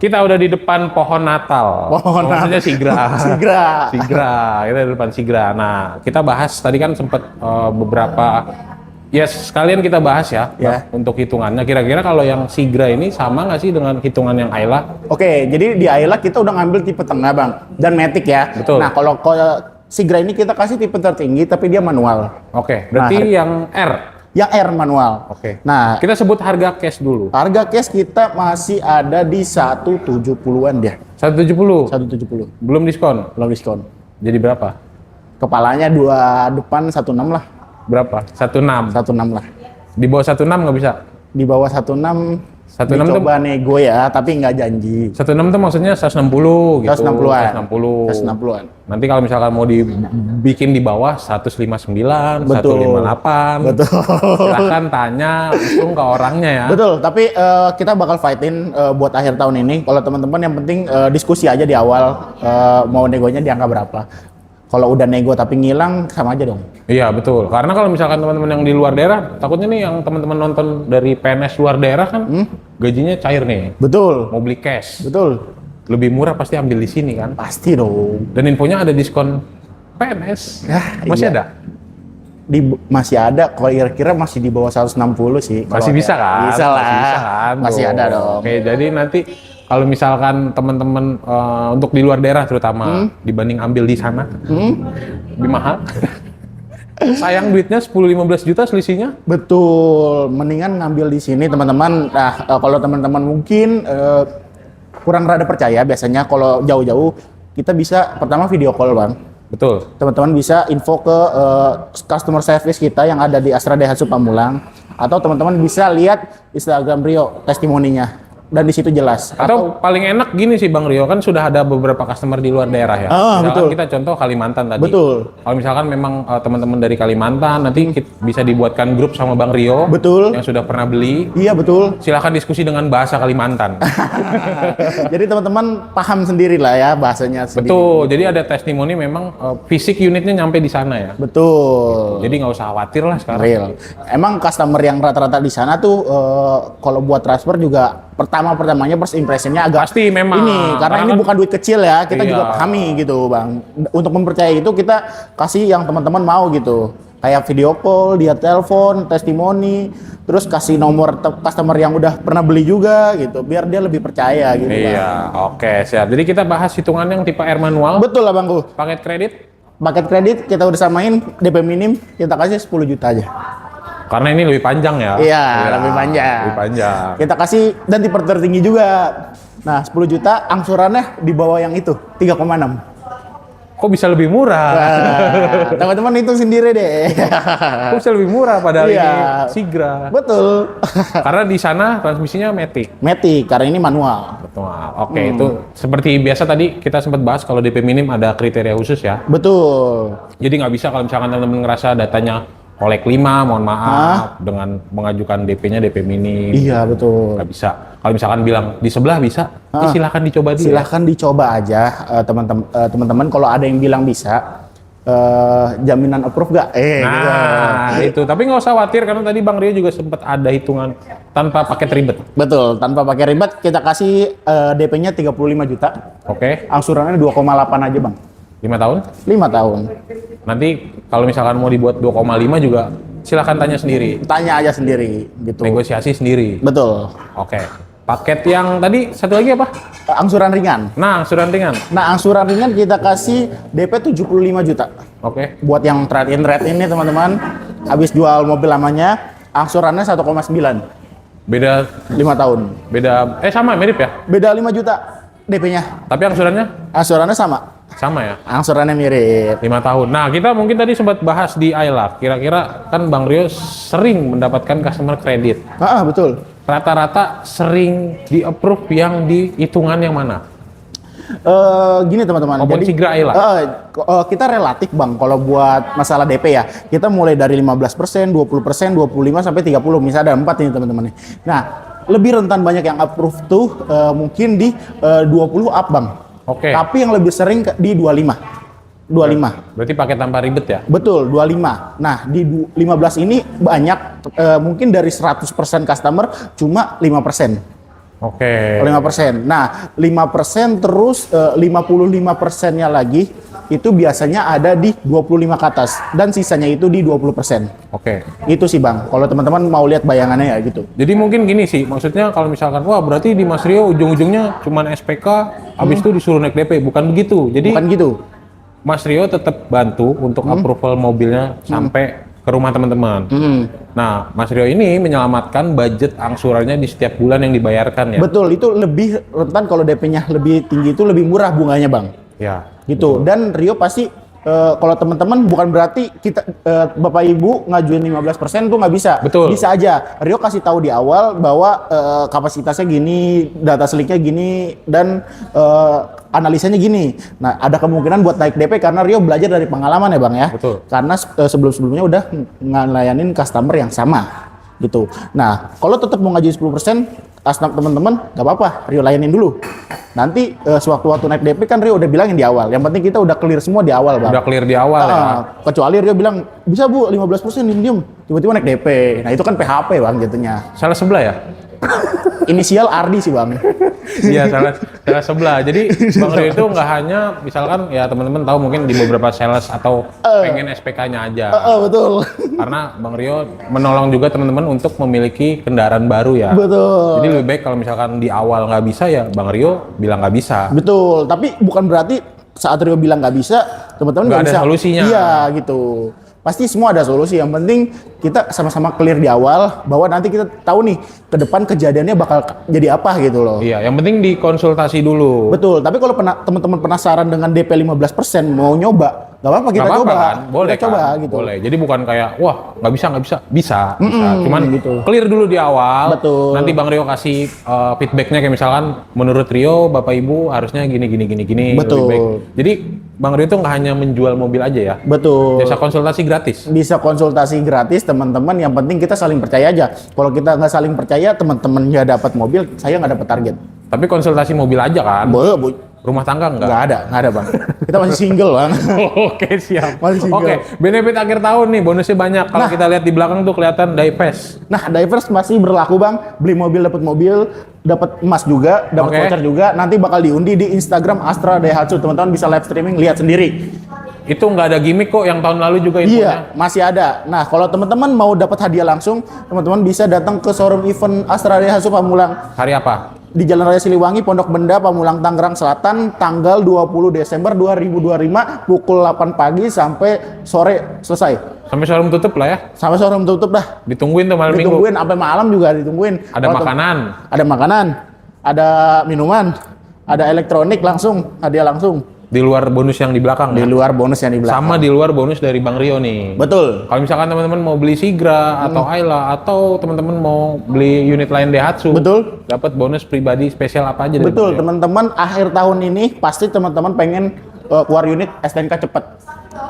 Kita udah di depan pohon Natal. Maksudnya Sigra. Sigra. Kita di depan Sigra. Nah, kita bahas tadi kan sempat beberapa. Ya sekalian kita bahas ya. Untuk hitungannya. Kira-kira kalau yang Sigra ini sama nggak sih dengan hitungan yang Ayla? Oke, jadi di Ayla kita udah ngambil tipe tengah bang. Dan Matic ya. Betul. Nah kalau Sigra ini kita kasih tipe tertinggi tapi dia manual. Oke, berarti yang R. Yang R manual. Oke. Nah, kita sebut harga cash dulu. Harga cash kita masih ada di 170-an dia. 170. 170. Belum diskon. Belum diskon. Jadi berapa? Kepalanya 2 depan 16 lah. Berapa? 16. 16 lah. Di bawah 16 nggak bisa? Di bawah 16 16 dicoba nego ya, tapi nggak janji. 16 itu maksudnya 160 gitu. 160-an. 160. 160-an. Nanti kalau misalkan mau dibikin di bawah 159, Betul. 158. Betul. Silahkan tanya langsung ke orangnya ya. Betul, tapi kita bakal fightin buat akhir tahun ini. Kalau teman-teman yang penting diskusi aja di awal mau negonya di angka berapa. Kalau udah nego tapi ngilang sama aja dong. Iya betul, karena kalau misalkan teman-teman yang di luar daerah, takutnya nih yang teman-teman nonton dari PNS luar daerah kan gajinya cair nih. Betul. Mau beli cash. Betul. Lebih murah pasti ambil di sini kan. Pasti dong. Dan infonya ada diskon PNS. Ya, masih iya. ada? Masih ada, kalau kira-kira masih di bawah 160 sih. Masih bisa kan? Bisa lah. Masih bisa kan? Masih Tuh. ada dong. Oke, jadi nanti kalau misalkan teman-teman untuk di luar daerah terutama dibanding ambil di sana lebih mahal. Sayang duitnya 10-15 juta selisihnya. Betul, mendingan ngambil di sini teman-teman. Nah, kalau teman-teman mungkin kurang rada percaya, biasanya kalau jauh-jauh kita bisa pertama video call bang. Betul. Teman-teman bisa info ke customer service kita yang ada di Astra Daihatsu Pamulang, atau teman-teman bisa lihat Instagram Rio testimoninya. Dan di situ jelas. Atau paling enak gini sih Bang Rio, kan sudah ada beberapa customer di luar daerah ya. Misalkan betul. kita contoh Kalimantan tadi. Betul. Kalau misalkan memang teman-teman dari Kalimantan nanti bisa dibuatkan grup sama Bang Rio. Betul. Yang sudah pernah beli. Iya betul. Silahkan diskusi dengan bahasa Kalimantan. Jadi teman-teman paham sendiri lah ya bahasanya sendiri. Betul. Jadi ada testimoni memang fisik unitnya nyampe di sana ya. Betul. Jadi nggak usah khawatir lah sekarang. Real. Emang customer yang rata-rata di sana tuh kalau buat transfer juga pertamanya first impressionnya agak pasti memang ini karena ini bukan duit kecil ya, kita juga pahami gitu bang. Untuk mempercayai itu kita kasih yang teman-teman mau gitu, kayak video call, dia telepon, testimoni, terus kasih nomor customer yang udah pernah beli juga gitu, biar dia lebih percaya gitu. Iya, oke siap. Jadi kita bahas hitungan yang tipe R manual. Betul lah bangku. Paket kredit. Paket kredit kita udah samain, DP minim kita kasih 10 juta aja. Karena ini lebih panjang ya. Iya, lebih panjang. Lebih panjang. Kita kasih dan tipe tertinggi juga. Nah, 10 juta angsurannya di bawah yang itu, 3,6. Kok bisa lebih murah? Nah, teman-teman hitung sendiri deh. Kok bisa lebih murah padahal Iya. ini Sigra. Betul. Karena di sana transmisinya Matic. Matic, karena ini manual. Betul. Oke, itu seperti biasa tadi kita sempat bahas kalau DP minim ada kriteria khusus ya. Betul. Jadi nggak bisa kalau misalkan teman-teman ngerasa datanya kolek 5, mohon maaf dengan mengajukan DP-nya DP minim. Iya, betul. Nggak bisa. Kalau misalkan bilang di sebelah bisa, ya silakan dicoba dulu. Silahkan dicoba aja teman-teman. Kalau ada yang bilang bisa, jaminan approve nggak? Nah, itu. Tapi nggak usah khawatir karena tadi Bang Rio juga sempat ada hitungan tanpa paket ribet. Betul, tanpa pakai ribet kita kasih DP-nya 35 juta. Oke, Angsurannya 2,8 aja, Bang. 5 tahun. 5 tahun. Nanti kalau misalkan mau dibuat 2,5 juga silakan tanya sendiri. Tanya aja sendiri gitu. Negosiasi sendiri. Betul. Oke. Paket yang tadi satu lagi apa? Angsuran ringan. Nah, angsuran ringan. Nah, angsuran ringan kita kasih DP 75 juta. Oke. Buat yang trade-in ini teman-teman, habis jual mobil lamanya, angsurannya 1,9. Beda 5 tahun. beda sama mirip ya? Beda 5 juta DP-nya. Tapi angsurannya Angsurannya sama. sama ya? Angsurannya mirip. 5 tahun. Nah, kita mungkin tadi sempat bahas di Ayla. Kira-kira kan Bang Rio sering mendapatkan customer kredit. Betul. Rata-rata sering di approve yang di hitungan yang mana? Gini teman-teman. Maupun Sigra Ayla. Kita relatif Bang kalau buat masalah DP ya. Kita mulai dari 15%, 20%, 25 sampai 30. Misalnya ada 4 ini teman-teman. Nah, lebih rentan banyak yang approve tuh mungkin di 20 up Bang. Oke. Tapi yang lebih sering di 25. 25. Berarti pakai tanpa ribet ya? Betul, 25. Nah, di 15 ini banyak mungkin dari 100% customer cuma 5%. Oke. 5%. Nah, 5% terus 55%-nya lagi itu biasanya ada di 25 ke atas dan sisanya itu di 20%. Oke. Itu sih Bang. Kalau teman-teman mau lihat bayangannya ya gitu. Jadi mungkin gini sih, maksudnya kalau misalkan wah berarti di Mas Rio ujung-ujungnya cuman SPK, habis itu disuruh naik DP, bukan begitu. Jadi Bukan gitu. Mas Rio tetap bantu untuk approval mobilnya sampai ke rumah teman-teman. Nah, Mas Rio ini menyelamatkan budget angsurannya di setiap bulan yang dibayarkan ya. Betul, itu lebih rentan kalau DP-nya lebih tinggi itu lebih murah bunganya Bang. Ya. Gitu. Dan Rio pasti kalau teman-teman bukan berarti kita Bapak Ibu ngajuin 15% tuh nggak bisa. Betul. Bisa aja. Rio kasih tahu di awal bahwa kapasitasnya gini, data seliknya gini dan analisanya gini. Nah, ada kemungkinan buat naik DP karena Rio belajar dari pengalaman ya Bang ya. Betul. Karena sebelum-sebelumnya udah ngelayanin customer yang sama gitu. Nah, kalau tetap mau ngajuin 10%, asnak teman-teman nggak apa-apa, Rio layanin dulu. Nanti sewaktu-waktu naik DP kan Rio udah bilangin di awal. Yang penting kita udah clear semua di awal Bang. Udah clear di awal ya. Kecuali Rio bilang, bisa Bu 15% diem-diem. Tiba-tiba naik DP. Nah itu kan PHP Bang jatuhnya. Salah sebelah ya? Inisial Ardi sih Bang. Iya, salah sebelah. Jadi Bang Rio itu nggak hanya misalkan ya teman-teman tahu mungkin di beberapa sales atau pengen SPK-nya aja. Betul. Karena Bang Rio menolong juga teman-teman untuk memiliki kendaraan baru ya. Betul. Jadi lebih baik kalau misalkan di awal nggak bisa ya Bang Rio bilang nggak bisa. Betul. Tapi bukan berarti saat Rio bilang nggak bisa, teman-teman nggak bisa. Ada solusinya. Iya gitu. Pasti semua ada solusi. Yang penting kita sama-sama clear di awal bahwa nanti kita tahu nih ke depan kejadiannya bakal jadi apa gitu loh. Iya, yang penting dikonsultasi dulu. Betul. Tapi kalau teman-teman penasaran dengan DP 15% mau nyoba, nggak apa-apa kita coba. Kan? Boleh kita coba kan? gitu. Boleh. Jadi bukan kayak wah nggak bisa. Bisa. Cuman gitu. Clear dulu di awal. Betul. Nanti Bang Rio kasih feedbacknya kayak misalkan menurut Rio Bapak Ibu harusnya gini. Betul. Lebih baik. Jadi Bang Rio itu nggak hanya menjual mobil aja ya. Betul. Jasa konsultasi gratis. Bisa konsultasi gratis teman-teman. Yang penting kita saling percaya aja. Kalau kita nggak saling percaya, teman-teman nggak dapat mobil, saya nggak dapat target. Tapi konsultasi mobil aja kan? Boleh, Bu. Rumah tangga enggak? Nggak ada Bang. Kita masih single Bang. Oke, siap. Masih single. Oke, benefit akhir tahun nih, bonusnya banyak. Kalau kita lihat di belakang tuh kelihatan Diefest. Nah, Divers masih berlaku Bang. Beli mobil dapat mobil, dapat emas juga, dapat voucher juga. Nanti bakal diundi di Instagram Astra Daihatsu. Teman-teman bisa live streaming, lihat sendiri. Itu nggak ada gimmick kok, yang tahun lalu juga infonya. Iya, masih ada. Nah, kalau teman-teman mau dapat hadiah langsung, teman-teman bisa datang ke showroom event Astra Daihatsu Pamulang Hari apa? di Jalan Raya Siliwangi, Pondok Benda, Pamulang, Tangerang Selatan, tanggal 20 Desember 2025, pukul 8 pagi sampai sore selesai. Sampai showroom tutup lah ya. Sampai showroom tutup dah. Ditungguin tuh malam minggu. Ditungguin sampai malam juga ditungguin. Ada makanan. Ada makanan, ada minuman, ada elektronik langsung, hadiah langsung. Di luar bonus yang di belakang. Di ya? luar bonus yang di belakang. Sama di luar bonus dari Bang Rio nih. Betul. Kalau misalkan teman-teman mau beli Sigra atau Ayla atau teman-teman mau beli unit lain Daihatsu, Betul. dapat bonus pribadi spesial apa aja dari Betul, Bang Rio? teman-teman akhir tahun ini pasti teman-teman pengen keluar unit STNK cepet.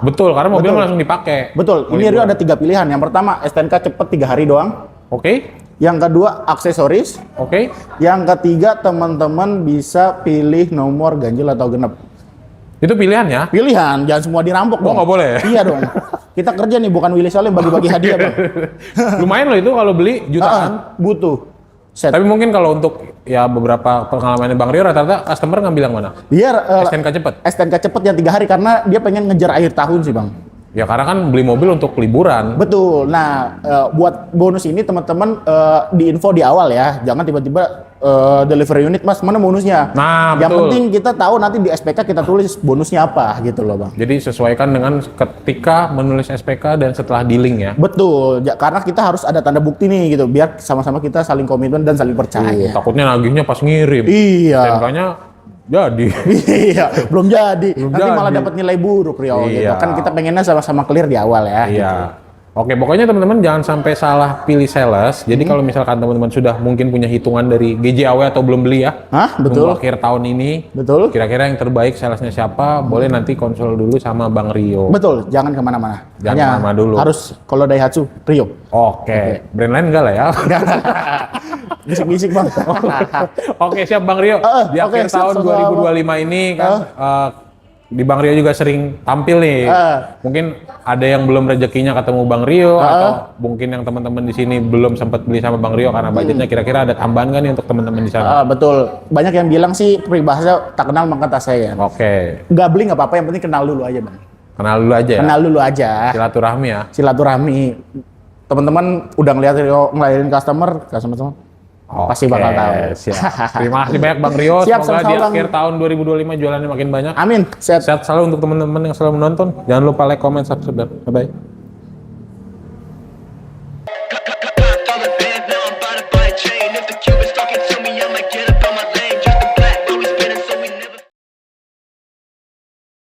Betul, karena mobil Betul. langsung dipakai. Betul. Ini Rio ada 3 pilihan. Yang pertama STNK cepet 3 hari doang. Oke? Yang kedua aksesoris. Oke? Yang ketiga teman-teman bisa pilih nomor ganjil atau genap. Itu pilihan ya? Pilihan, jangan semua dirampok dong. nggak boleh? Iya dong. Kita kerja nih, bukan Willy Salim bagi-bagi hadiah Bang. Lumayan loh itu kalau beli jutaan. Butuh. Set. Tapi mungkin kalau untuk ya beberapa pengalamannya Bang Rio rata-rata customer ngambil yang mana? Dia STNK cepet? STNK cepet yang 3 hari karena dia pengen ngejar akhir tahun sih Bang. Ya karena kan beli mobil untuk liburan. Betul. Nah, buat bonus ini teman-teman diinfo di awal ya. Jangan tiba-tiba delivery unit Mas, mana bonusnya? Nah, yang betul. penting kita tahu nanti di SPK kita tulis bonusnya apa gitu loh Bang. Jadi sesuaikan dengan ketika menulis SPK dan setelah dealing ya. Betul. Karena kita harus ada tanda bukti nih gitu biar sama-sama kita saling komitmen dan saling percaya. Takutnya nagihnya pas ngirim. Iya. STNK-nya jadi. Iya, belum jadi. Nanti malah jadi. dapat nilai buruk Rio gitu. Iya. Kan kita pengennya sama-sama clear di awal ya. Iya. Oke, pokoknya teman-teman jangan sampai salah pilih sales. Jadi kalau misalkan teman-teman sudah mungkin punya hitungan dari GJAW atau belum beli ya. Hah? Betul. Nunggu akhir tahun ini. Betul. Kira-kira yang terbaik salesnya siapa? Boleh nanti konsul dulu sama Bang Rio. Betul, jangan kemana-mana. Jangan kemana dulu. Harus kalau Daihatsu, Rio. Oke. Brand lain enggak lah ya. Bisik-bisik Bang. Oke, siap Bang Rio. Di oke, akhir siap, tahun sama-sama. 2025 ini kan di Bang Rio juga sering tampil nih. Mungkin ada yang belum rezekinya ketemu Bang Rio atau mungkin yang teman-teman di sini belum sempat beli sama Bang Rio karena budgetnya, kira-kira ada tambahan kan nih untuk teman-teman di sana? Betul. Banyak yang bilang sih peribahasa tak kenal maka tak sayang. Oke. Nggak beli nggak apa-apa, yang penting kenal dulu aja Bang. Kenal dulu aja ya? Kenal dulu aja. Silaturahmi ya? Silaturahmi. Teman-teman udah ngeliat Rio ngelayanin customer semua. Pasti bakal tahu. Siap. Terima kasih banyak Bang Rio. Siap, Semoga di sama-sama, akhir tahun 2025 jualannya makin banyak. Amin. Sehat selalu untuk teman-teman yang selalu menonton. Jangan lupa like, comment, subscribe. Bye-bye.